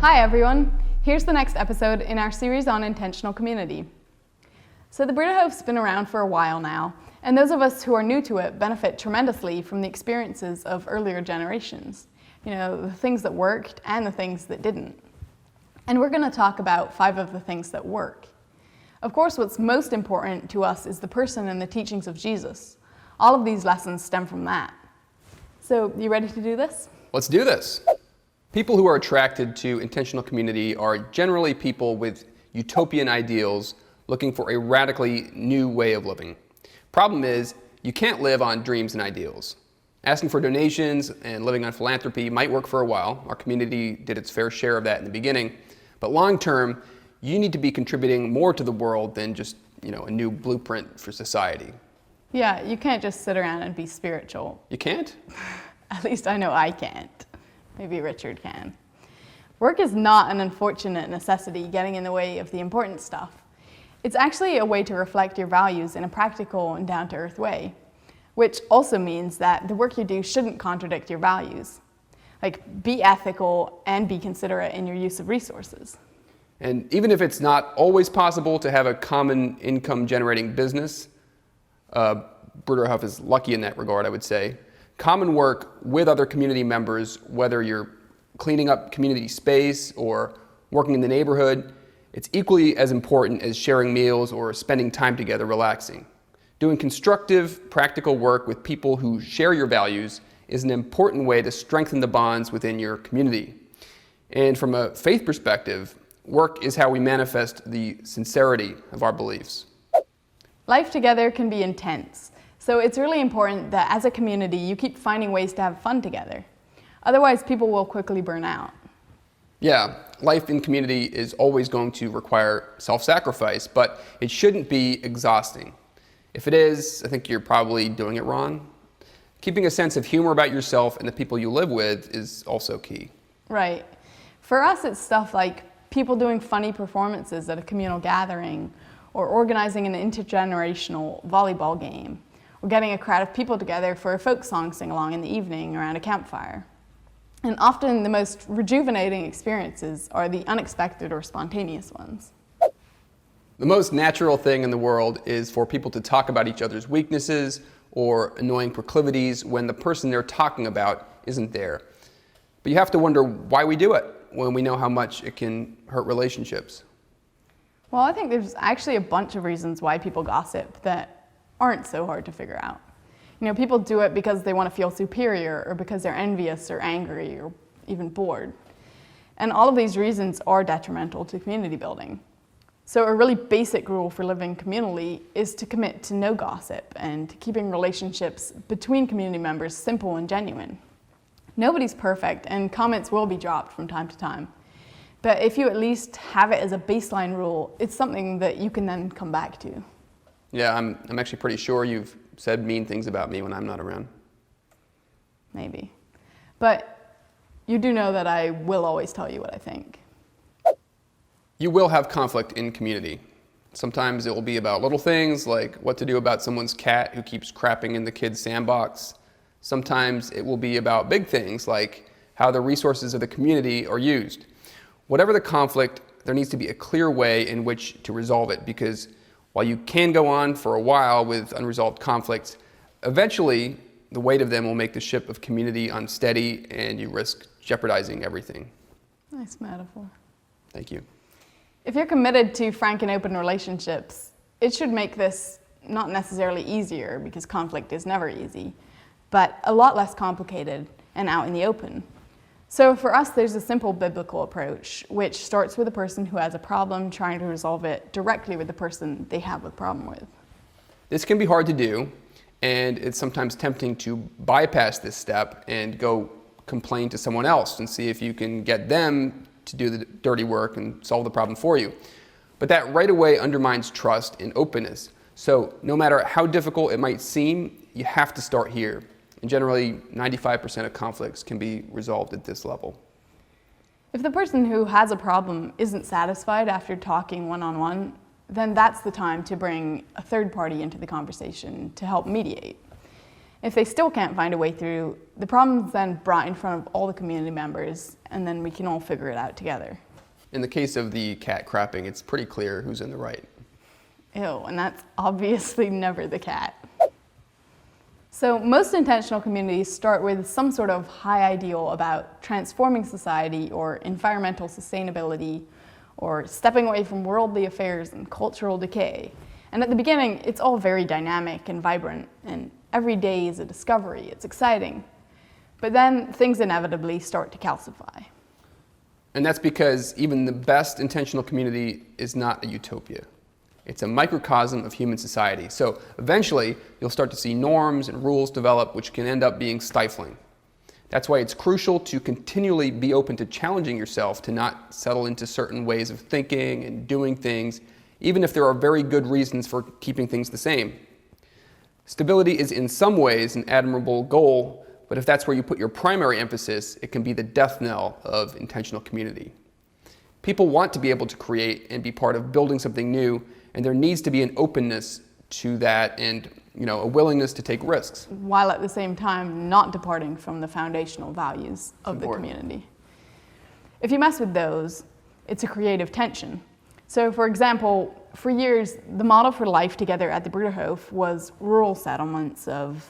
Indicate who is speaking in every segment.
Speaker 1: Hi everyone, here's the next episode in our series on intentional community. So the Bruderhof's been around for a while now, and those of us who are new to it benefit tremendously from the experiences of earlier generations. You know, the things that worked and the things that didn't. And we're going to talk about 5 of the things that work. Of course, what's most important to us is the person and the teachings of Jesus. All of these lessons stem from that. So, you ready to do this?
Speaker 2: Let's do this. People who are attracted to intentional community are generally people with utopian ideals looking for a radically new way of living. Problem is, you can't live on dreams and ideals. Asking for donations and living on philanthropy might work for a while. Our community did its fair share of that in the beginning. But long term, you need to be contributing more to the world than just, a new blueprint for society.
Speaker 1: Yeah, you can't just sit around and be spiritual.
Speaker 2: You can't?
Speaker 1: At least I know I can't. Maybe Richard can. Work is not an unfortunate necessity getting in the way of the important stuff. It's actually a way to reflect your values in a practical and down-to-earth way, which also means that the work you do shouldn't contradict your values. Like, be ethical and be considerate in your use of resources.
Speaker 2: And even if it's not always possible to have a common income-generating business, Bruderhof is lucky in that regard, I would say. Common work with other community members, whether you're cleaning up community space or working in the neighborhood, it's equally as important as sharing meals or spending time together relaxing. Doing constructive, practical work with people who share your values is an important way to strengthen the bonds within your community. And from a faith perspective, work is how we manifest the sincerity of our beliefs.
Speaker 1: Life together can be intense. So it's really important that as a community, you keep finding ways to have fun together. Otherwise, people will quickly burn out.
Speaker 2: Yeah, life in community is always going to require self-sacrifice, but it shouldn't be exhausting. If it is, I think you're probably doing it wrong. Keeping a sense of humor about yourself and the people you live with is also key.
Speaker 1: Right. For us, it's stuff like people doing funny performances at a communal gathering, or organizing an intergenerational volleyball game, or getting a crowd of people together for a folk song sing-along in the evening around a campfire. And often the most rejuvenating experiences are the unexpected or spontaneous ones.
Speaker 2: The most natural thing in the world is for people to talk about each other's weaknesses or annoying proclivities when the person they're talking about isn't there. But you have to wonder why we do it when we know how much it can hurt relationships.
Speaker 1: Well, I think there's actually a bunch of reasons why people gossip that aren't so hard to figure out. People do it because they want to feel superior, or because they're envious or angry or even bored. And all of these reasons are detrimental to community building. So a really basic rule for living communally is to commit to no gossip and to keeping relationships between community members simple and genuine. Nobody's perfect, and comments will be dropped from time to time. But if you at least have it as a baseline rule, it's something that you can then come back to.
Speaker 2: Yeah, I'm actually pretty sure you've said mean things about me when I'm not around.
Speaker 1: Maybe. But you do know that I will always tell you what I think.
Speaker 2: You will have conflict in community. Sometimes it will be about little things like what to do about someone's cat who keeps crapping in the kid's sandbox. Sometimes it will be about big things like how the resources of the community are used. Whatever the conflict, there needs to be a clear way in which to resolve it, because while you can go on for a while with unresolved conflicts, eventually the weight of them will make the ship of community unsteady and you risk jeopardizing everything.
Speaker 1: Nice metaphor.
Speaker 2: Thank you.
Speaker 1: If you're committed to frank and open relationships, it should make this not necessarily easier, because conflict is never easy, but a lot less complicated and out in the open. So for us, there's a simple biblical approach, which starts with a person who has a problem trying to resolve it directly with the person they have a problem with.
Speaker 2: This can be hard to do, and it's sometimes tempting to bypass this step and go complain to someone else and see if you can get them to do the dirty work and solve the problem for you. But that right away undermines trust and openness. So no matter how difficult it might seem, you have to start here. And generally, 95% of conflicts can be resolved at this level.
Speaker 1: If the person who has a problem isn't satisfied after talking one-on-one, then that's the time to bring a third party into the conversation to help mediate. If they still can't find a way through, the problem's then brought in front of all the community members, and then we can all figure it out together.
Speaker 2: In the case of the cat crapping, it's pretty clear who's in the right.
Speaker 1: Ew, and that's obviously never the cat. So most intentional communities start with some sort of high ideal about transforming society or environmental sustainability or stepping away from worldly affairs and cultural decay. And at the beginning, it's all very dynamic and vibrant, and every day is a discovery. It's exciting. But then things inevitably start to calcify.
Speaker 2: And that's because even the best intentional community is not a utopia. It's a microcosm of human society. So eventually, you'll start to see norms and rules develop which can end up being stifling. That's why it's crucial to continually be open to challenging yourself to not settle into certain ways of thinking and doing things, even if there are very good reasons for keeping things the same. Stability is in some ways an admirable goal, but if that's where you put your primary emphasis, it can be the death knell of intentional community. People want to be able to create and be part of building something new, and there needs to be an openness to that and a willingness to take risks.
Speaker 1: While at the same time not departing from the foundational values of the community. If you mess with those, it's a creative tension. So for example, for years, the model for life together at the Bruderhof was rural settlements of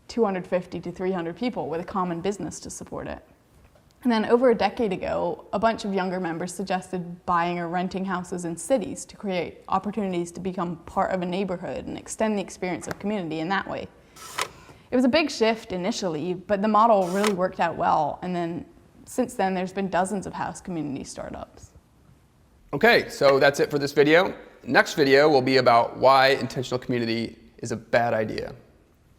Speaker 1: 250 to 300 people with a common business to support it. And then over a decade ago, a bunch of younger members suggested buying or renting houses in cities to create opportunities to become part of a neighborhood and extend the experience of community in that way. It was a big shift initially, but the model really worked out well. And then since then, there's been dozens of house community startups.
Speaker 2: Okay, so that's it for this video. Next video will be about why intentional community is a bad idea.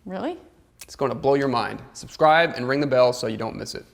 Speaker 1: Really?
Speaker 2: It's going to blow your mind. Subscribe and ring the bell so you don't miss it.